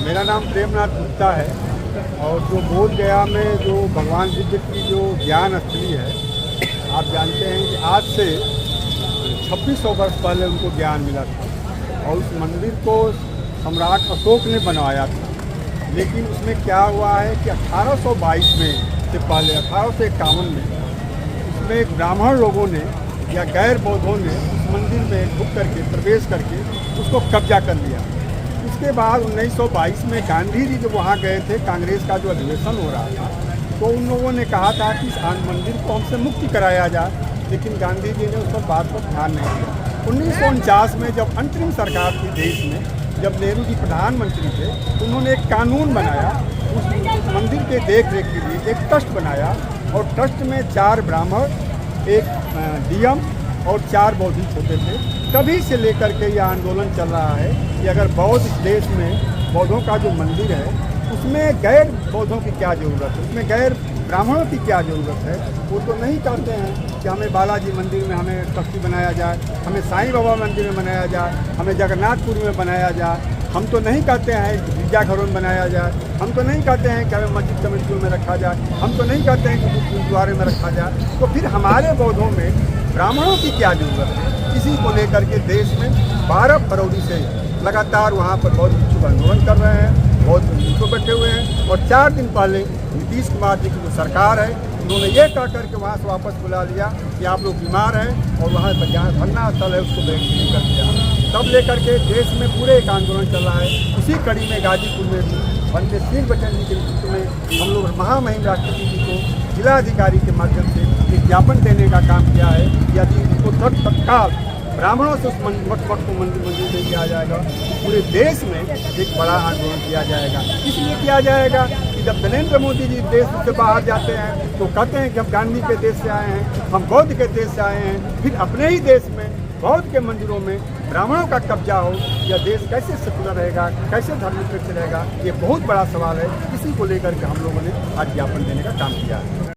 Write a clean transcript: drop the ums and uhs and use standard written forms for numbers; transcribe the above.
मेरा नाम प्रेमनाथ गुप्ता है और जो बोध गया में जो भगवान बुद्ध की जो ज्ञान स्थली है, आप जानते हैं कि आज से 2600 वर्ष पहले उनको ज्ञान मिला था और उस मंदिर को सम्राट अशोक ने बनवाया था। लेकिन उसमें क्या हुआ है कि 1822 में से पहले 1851 में उसमें ब्राह्मण लोगों ने या गैर बौद्धों ने उस मंदिर में घुस करके प्रवेश करके उसको कब्जा कर लिया। उसके बाद 1922 में गांधी जी जब वहाँ गए थे, कांग्रेस का जो अधिवेशन हो रहा था, तो उन लोगों ने कहा था कि इस मंदिर को हमसे मुक्ति कराया जाए, लेकिन गांधी जी ने उस पर बात पर ध्यान नहीं दिया। 1949 में जब अंतरिम सरकार थी देश में, जब नेहरू जी प्रधानमंत्री थे, तो उन्होंने एक कानून बनाया, उस मंदिर के देख रेख के लिए एक ट्रस्ट बनाया और ट्रस्ट में 4 ब्राह्मण, एक डीएम और 4 बौद्धिक होते थे। तभी से लेकर के यह आंदोलन चल रहा है कि अगर बौद्ध देश में बौद्धों का जो मंदिर है उसमें गैर बौद्धों की क्या ज़रूरत है, उसमें गैर ब्राह्मणों की क्या ज़रूरत है। वो तो नहीं चाहते हैं कि हमें बालाजी मंदिर में हमें ट्रस्टी बनाया जाए, हमें साईं बाबा मंदिर में बनाया जाए, हमें जगन्नाथपुर में बनाया जाए। हम तो नहीं कहते हैं गिरजाघरों में बनाया जाए, हम तो नहीं कहते हैं कि हमें मस्जिद कमेटियों में रखा जाए, हम तो नहीं कहते हैं कि गुरुद्वारे में रखा जाए। तो फिर हमारे बौद्धों में ब्राह्मणों की क्या ज़रूरत है? इसी को लेकर के देश में 12 फरवरी से लगातार वहाँ पर बौद्ध भिक्षु आंदोलन कर रहे हैं, बौद्ध भिक्षु बैठे हुए हैं। और 4 दिन पहले नीतीश कुमार जी की जो सरकार है, उन्होंने ये कह करके वहाँ से वापस बुला लिया कि आप लोग बीमार हैं और वहाँ पर जहाँ धरना स्थल है उसको वैक्सीन कर दिया। तब लेकर के देश में पूरे एक आंदोलन चल रहा है। उसी कड़ी में गाजीपुर में भी पंडित सिंह बचन जी के नेतृत्व में हम लोग महामहिम राष्ट्रपति जी को जिलाधिकारी के माध्यम से एक ज्ञापन देने का काम किया है कि यदि उनको तत्काल ब्राह्मणों से उस मठ को मंदिर नहीं किया जाएगा, पूरे देश में एक बड़ा आंदोलन किया जाएगा। इसलिए किया जाएगा कि जब नरेंद्र मोदी जी देश से बाहर जाते हैं तो कहते हैं कि हम गांधी के देश से आए हैं, हम बौद्ध के देश से आए हैं, फिर अपने ही देश में बौद्ध के मंदिरों में ब्राह्मणों का कब्जा हो, यह देश कैसे सेकुलर रहेगा, कैसे धर्मनिरपेक्ष रहेगा, ये बहुत बड़ा सवाल है। इसी को लेकर के हम लोगों ने आज ज्ञापन देने का काम किया है।